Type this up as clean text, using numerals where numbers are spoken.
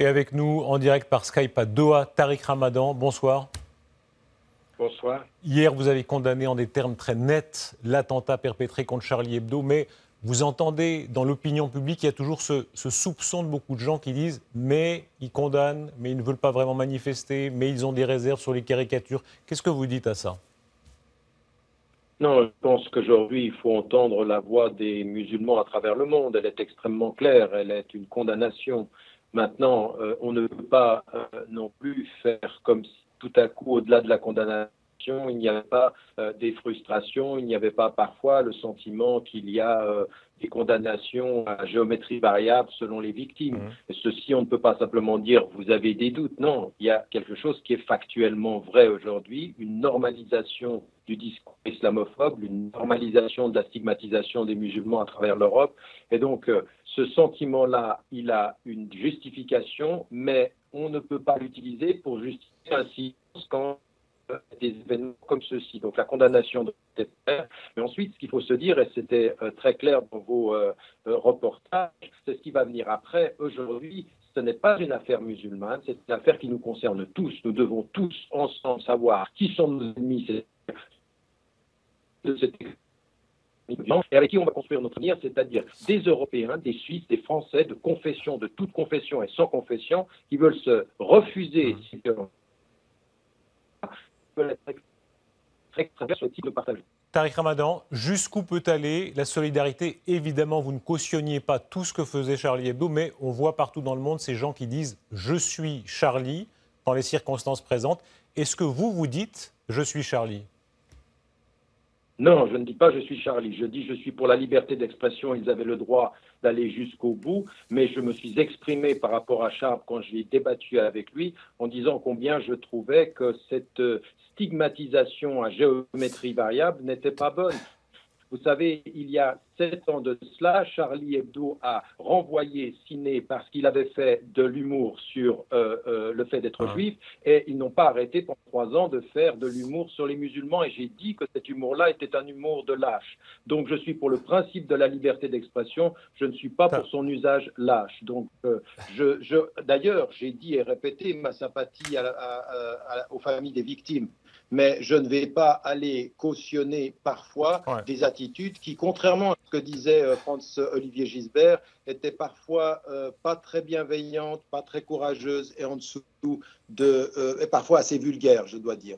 Et avec nous, en direct par Skype à Doha, Tariq Ramadan. Bonsoir. Bonsoir. Hier, vous avez condamné en des termes très nets l'attentat perpétré contre Charlie Hebdo, mais vous entendez dans l'opinion publique, il y a toujours ce soupçon de beaucoup de gens qui disent « mais ils condamnent, mais ils ne veulent pas vraiment manifester, mais ils ont des réserves sur les caricatures ». Qu'est-ce que vous dites à ça ? Non, je pense qu'aujourd'hui, il faut entendre la voix des musulmans à travers le monde. Elle est extrêmement claire, elle est une condamnation. Maintenant, on ne peut pas non plus faire comme si tout à coup, au-delà de la condamnation, il n'y avait pas des frustrations, il n'y avait pas parfois le sentiment qu'il y a des condamnations à géométrie variable selon les victimes. Et ceci, on ne peut pas simplement dire vous avez des doutes. Non, il y a quelque chose qui est factuellement vrai aujourd'hui, une normalisation du discours islamophobe, une normalisation de la stigmatisation des musulmans à travers l'Europe. Et donc, ce sentiment-là, il a une justification, mais on ne peut pas l'utiliser pour justifier un silence quand des événements comme ceci. Donc la condamnation doit être claire. Mais ensuite, ce qu'il faut se dire, et c'était très clair dans vos reportages, c'est ce qui va venir après. Aujourd'hui, ce n'est pas une affaire musulmane, c'est une affaire qui nous concerne tous. Nous devons tous ensemble savoir qui sont nos ennemis de cette et avec qui on va construire notre avenir, c'est-à-dire des Européens, des Suisses, des Français, de confession, de toute confession et sans confession, qui veulent se refuser ce type de partage. Tariq Ramadan, jusqu'où peut aller la solidarité? Évidemment, vous ne cautionniez pas tout ce que faisait Charlie Hebdo, mais on voit partout dans le monde ces gens qui disent « je suis Charlie » dans les circonstances présentes. Est-ce que vous dites « je suis Charlie » ? Non, je ne dis pas je suis Charlie, je dis je suis pour la liberté d'expression, ils avaient le droit d'aller jusqu'au bout, mais je me suis exprimé par rapport à Charles quand je l'ai débattu avec lui en disant combien je trouvais que cette stigmatisation à géométrie variable n'était pas bonne. Vous savez, il y a 7 ans de cela, Charlie Hebdo a renvoyé Ciné parce qu'il avait fait de l'humour sur le fait d'être juif et ils n'ont pas arrêté pendant 3 ans de faire de l'humour sur les musulmans et j'ai dit que cet humour-là était un humour de lâche. Donc je suis pour le principe de la liberté d'expression, je ne suis pas pour son usage lâche. Donc d'ailleurs, j'ai dit et répété ma sympathie aux familles des victimes. Mais je ne vais pas aller cautionner parfois des attitudes qui, contrairement à ce que disait Franz-Olivier Gisbert, étaient parfois pas très bienveillantes, pas très courageuses et en dessous et parfois assez vulgaires, je dois dire.